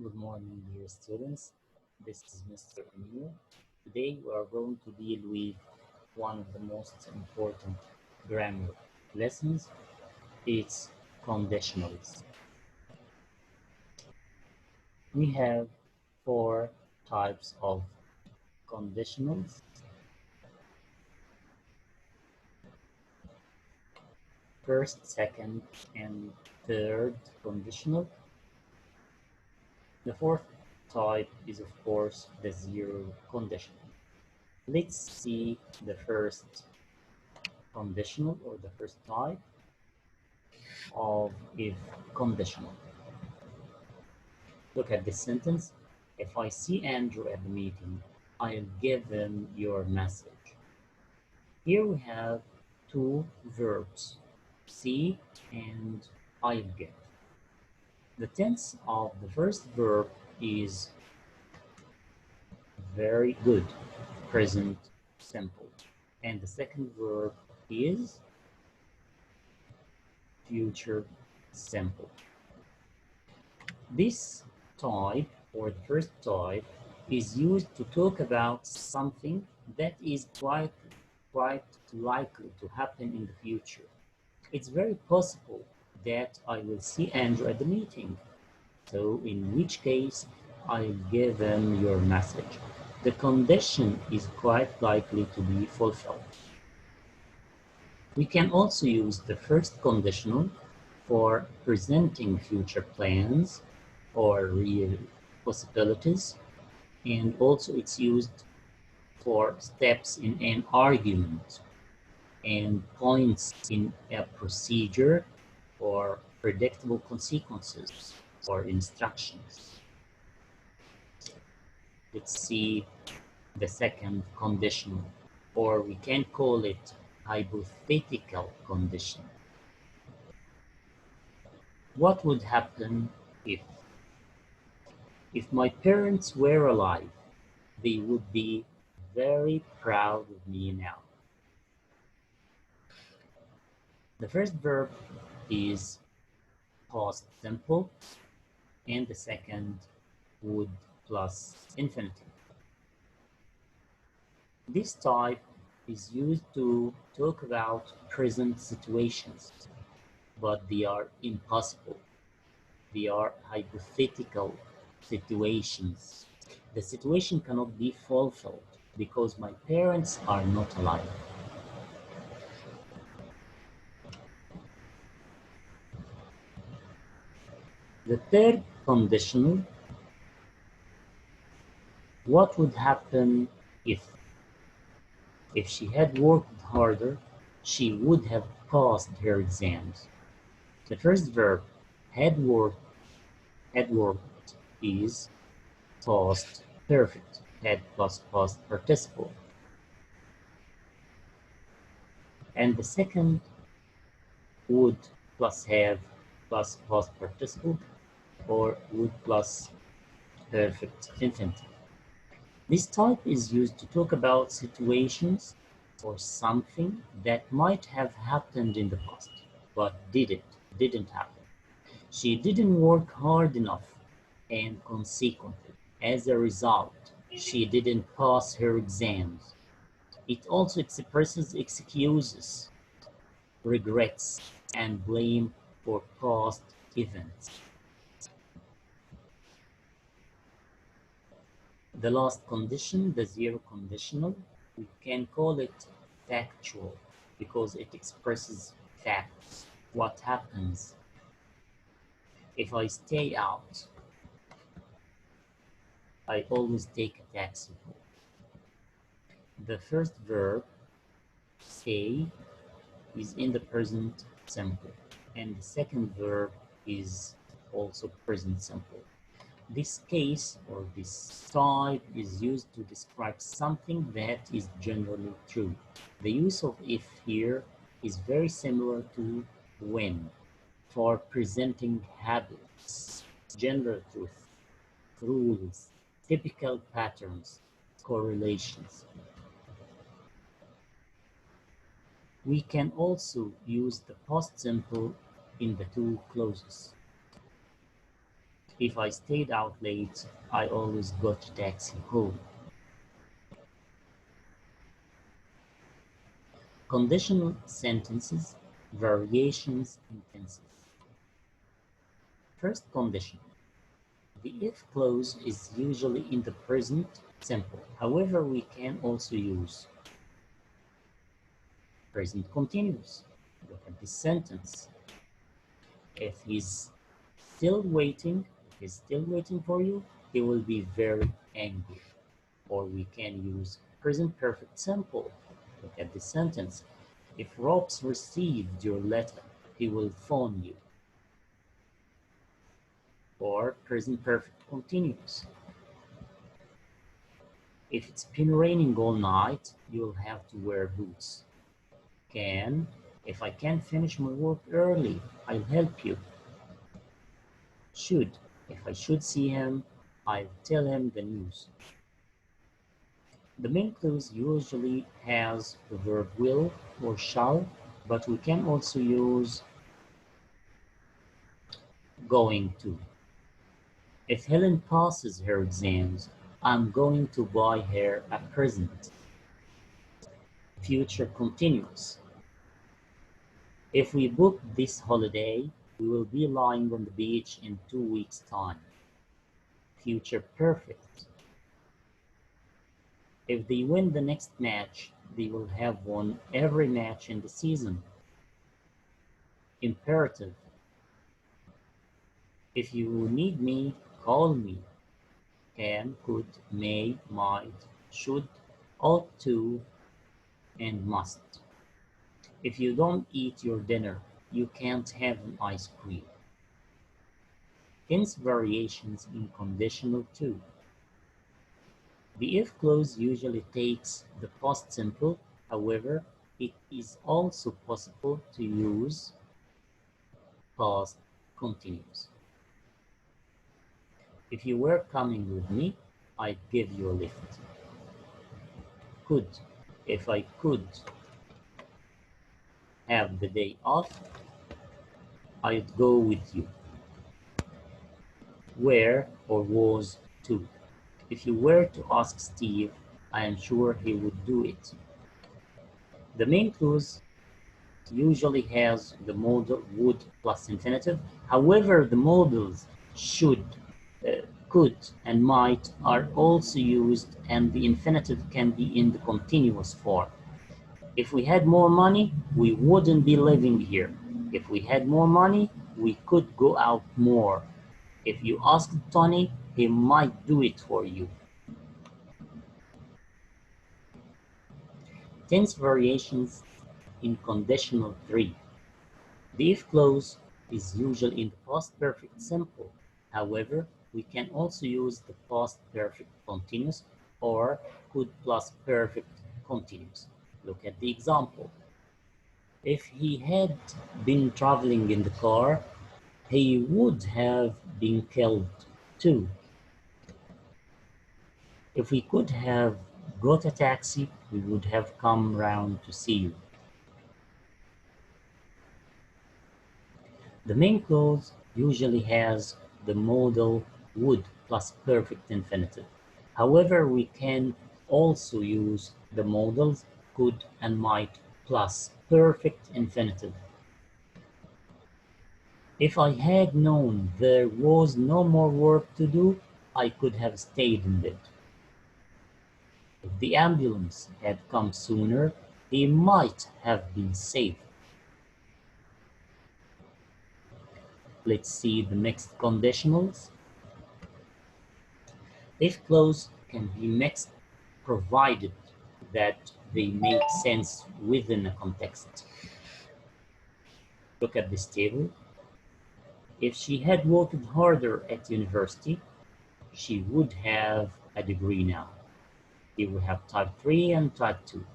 Good morning, dear students. This is Mr. Emil. Today we are going to deal with one of the most important grammar lessons. It's conditionals. We have four types of conditionals. First, second, and third conditional. The fourth type is, of course, the zero conditional. Let's see the first conditional or the first type of if conditional. Look at this sentence. If I see Andrew at the meeting, I'll give him your message. Here we have two verbs, see and I'll give. The tense of the first verb is very good, present simple. And the second verb is future simple. This type, or the first type, is used to talk about something that is quite likely to happen in the future. It's very possible that I will see Andrew at the meeting. So in which case, I'll give him your message. The condition is quite likely to be fulfilled. We can also use the first conditional for presenting future plans or real possibilities, and also it's used for steps in an argument and points in a procedure or predictable consequences or instructions. Let's see the second conditional, or we can call it hypothetical condition. What would happen if my parents were alive? They would be very proud of me now. The first verb is past simple, and the second would plus infinitive. This type is used to talk about present situations, but they are impossible. They are hypothetical situations. The situation cannot be fulfilled because my parents are not alive. The third conditional, what would happen if she had worked harder, she would have passed her exams. The first verb, had worked is past perfect, had plus past participle. And the second, would plus have plus past participle, or would plus perfect infinitive. This type is used to talk about situations or something that might have happened in the past, but didn't happen. She didn't work hard enough, and consequently, as a result, she didn't pass her exams. It also expresses excuses, regrets, and blame for past events. The last condition, the zero conditional, we can call it factual because it expresses facts. What happens if I stay out? I always take a taxi home. The first verb, stay, is in the present simple, and the second verb is also present simple. This case or this type is used to describe something that is generally true. The use of if here is very similar to when for presenting habits, general truth, rules, typical patterns, correlations. We can also use the past simple in the two clauses. If I stayed out late, I always got a taxi home. Conditional sentences, variations in tenses. First condition. The if clause is usually in the present simple. However, we can also use present continuous. Look at this sentence. If he's still waiting, if he's still waiting for you, he will be very angry. Or we can use present perfect simple. Look at this sentence. If Robs received your letter, he will phone you. Or present perfect continuous. If it's been raining all night, you'll have to wear boots. Can, if I can't finish my work early, I'll help you. Should, if I should see him, I'll tell him the news. The main clause usually has the verb will or shall, but we can also use going to. If Helen passes her exams, I'm going to buy her a present. Future continuous. If we book this holiday, we will be lying on the beach in 2 weeks' time. Future perfect. If they win the next match, they will have won every match in the season. Imperative. If you need me, call me. Can, could, may, might, should, ought to, and must. If you don't eat your dinner, you can't have an ice cream. Tense variations in conditional too. The if clause usually takes the past simple. However, it is also possible to use past continuous. If you were coming with me, I'd give you a lift. Could. If I could have the day off, I'd go with you. Were or was to. If you were to ask Steve, I am sure he would do it. The main clause usually has the modal would plus infinitive. However, the modals should, could, and might are also used, and the infinitive can be in the continuous form. If we had more money, we wouldn't be living here. If we had more money, we could go out more. If you asked Tony, he might do it for you. Tense variations in conditional 3. The if clause is usually in the past perfect simple. However, we can also use the past perfect continuous or could plus perfect continuous. Look at the example. If he had been traveling in the car, he would have been killed too. If we could have got a taxi, we would have come round to see you. The main clause usually has the modal would plus perfect infinitive. However, we can also use the modals could and might plus perfect infinitive. If I had known there was no more work to do, I could have stayed in bed. If the ambulance had come sooner, he might have been saved. Let's see the mixed conditionals. If clause can be mixed provided that they make sense within a context. Look at this table. If she had worked harder at university, she would have a degree now. Here we have type 3 and type 2.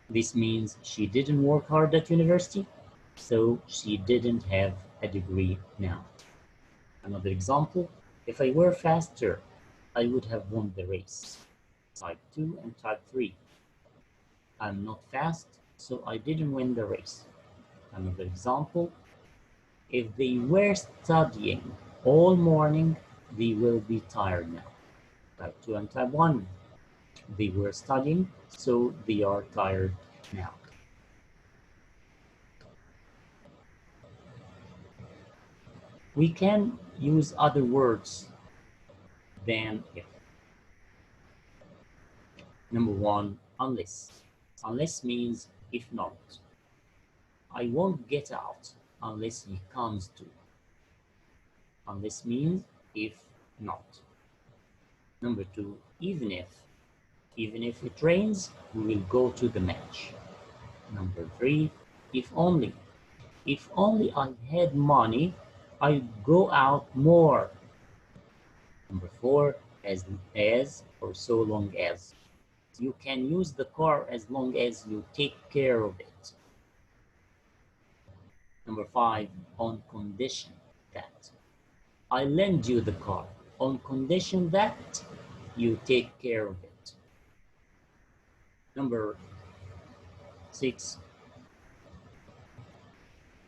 This means she didn't work hard at university, so she didn't have a degree now. Another example, if I were faster, I would have won the race. Type 2 and type 3. I'm not fast, so I didn't win the race. Another example, if they were studying, all morning, they will be tired now. Type 2 and type 1. They were studying, so they are tired now. We can use other words than if. Number 1, unless. Unless means if not. I won't get out unless he comes to. Unless means if not. Number 2, even if. Even if it rains, we will go to the match. Number 3, if only. If only I had money, I'd go out more. Number 4, as or so long as. You can use the car as long as you take care of it. Number 5, on condition that. I lend you the car on condition that you take care of it. Number 6,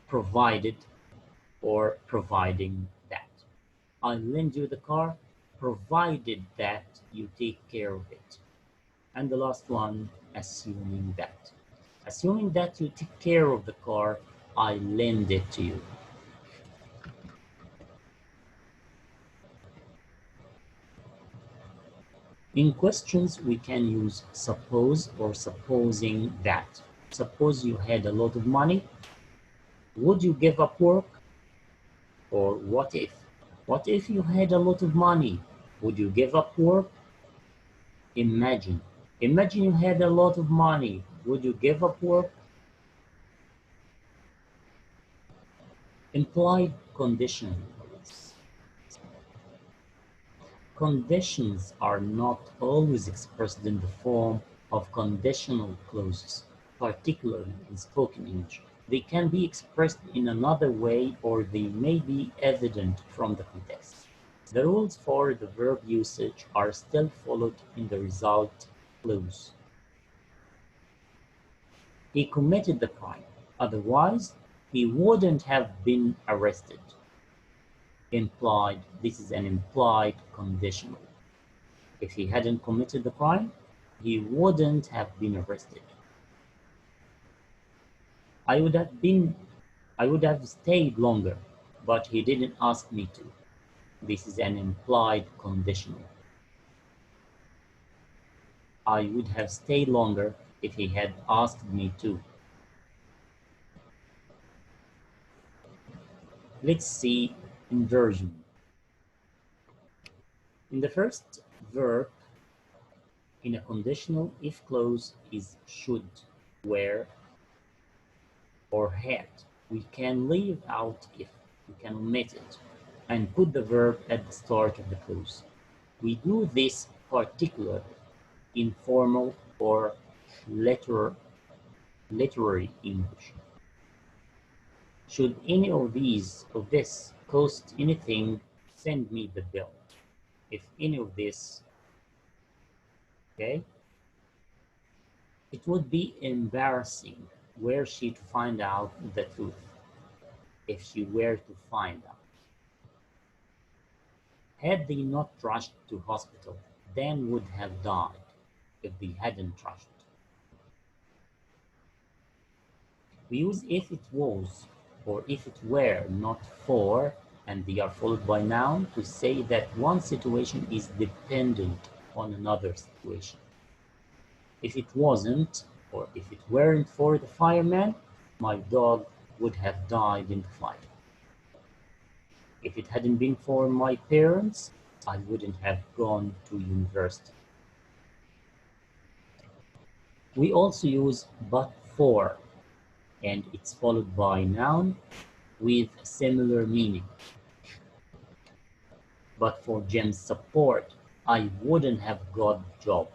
provided or providing that. I lend you the car provided that you take care of it. And the last one, assuming that. Assuming that you take care of the car, I lend it to you. In questions, we can use suppose or supposing that. Suppose you had a lot of money. Would you give up work? Or what if? What if you had a lot of money? Would you give up work? Imagine. Imagine you had a lot of money. Would you give up work? Implied conditionals. Conditions are not always expressed in the form of conditional clauses, particularly in spoken English. They can be expressed in another way, or they may be evident from the context. The rules for the verb usage are still followed in the result clause. He committed the crime, otherwise he wouldn't have been arrested. Implied, this is an implied conditional. If he hadn't committed the crime, he wouldn't have been arrested. I would have stayed longer, but he didn't ask me to. This is an implied conditional. I would have stayed longer if he had asked me to. Let's see inversion. In the first verb, in a conditional, if clause is should, were, or had. We can leave out if, we can omit it, and put the verb at the start of the clause. We do this particularly in formal or literary English. Should any of this cost anything, send me the bill. If any of this, okay, it would be embarrassing were she to find out the truth, if she were to find out. Had they not rushed to hospital, Dan would have died if they hadn't rushed. We use if it was or if it were not for, and they are followed by noun to say that one situation is dependent on another situation. If it wasn't, or if it weren't for the fireman, my dog would have died in the fire. If it hadn't been for my parents, I wouldn't have gone to university. We also use but for, and it's followed by noun with similar meaning. But for Jim's support, I wouldn't have got the job.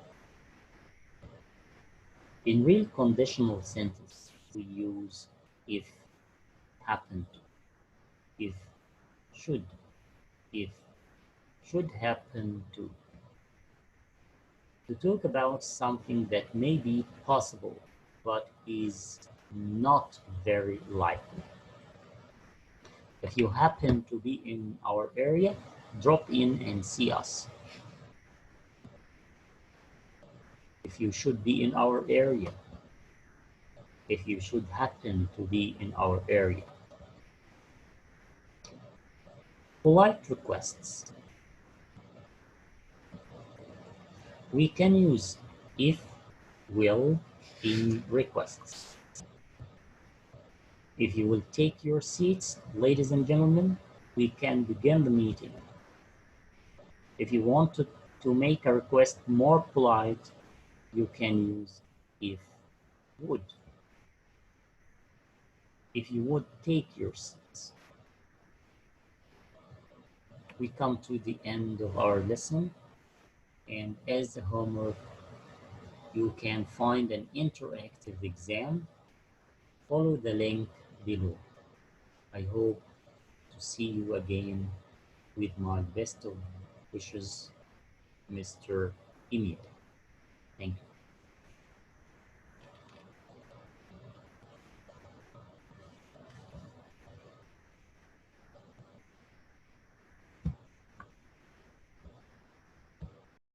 In real conditional sentences, we use if, happened to, if, should happen to talk about something that may be possible but is not very likely. If you happen to be in our area, drop in and see us. If you should be in our area, if you should happen to be in our area. Polite requests. We can use if, will in requests. If you will take your seats, ladies and gentlemen, we can begin the meeting. If you want to make a request more polite, you can use if would. If you would take your seats. We come to the end of our lesson, and as a homework, you can find an interactive exam. Follow the link below. I hope to see you again with my best of wishes, Mr. Emil. Thank you.